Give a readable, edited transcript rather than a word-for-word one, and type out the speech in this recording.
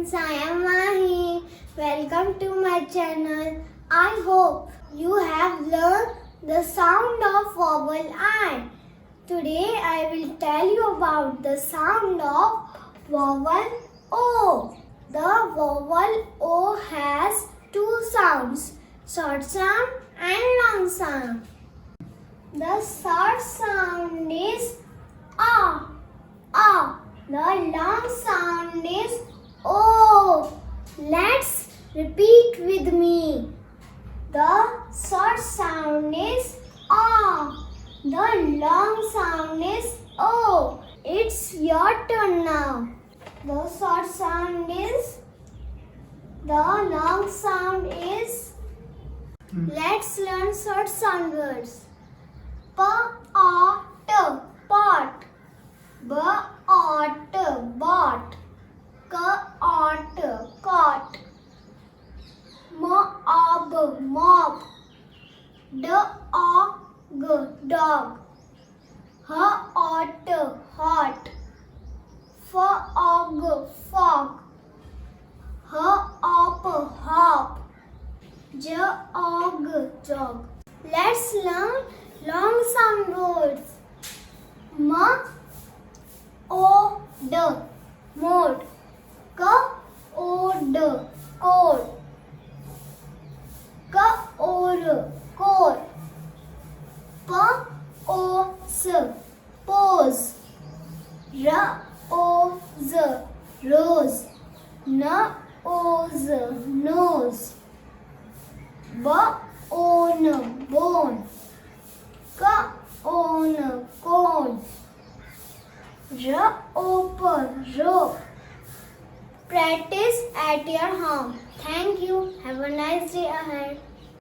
friends, I am Mahi. Welcome to my channel. I hope you have learned the sound of vowel I. Today I will tell you about the sound of vowel O. The vowel O has two sounds, short sound and long sound. The short sound is A. A. The long sound is O. Let's repeat with me. The short sound is A. The long sound is O. It's your turn now. The short sound is, the long sound is. Let's learn short sound words. P-A-T, pot. B-A-T, bot. C-A-T, cot. M-A-B, mop. D-A-G, dog. H-A-T, hot. F-A-G, fog. H-A-P, hop. J-A-G, jog. Let's learn long sound words. M-O-D, mode. C-O-D, code. C-O-R, core. P-O-S, pose. R-O-Z, rose. N-O-Z, nose. B-O-N, bone. C-O-N, cone. R-O-P, rope. Practice at your home. Thank you. Have a nice day ahead.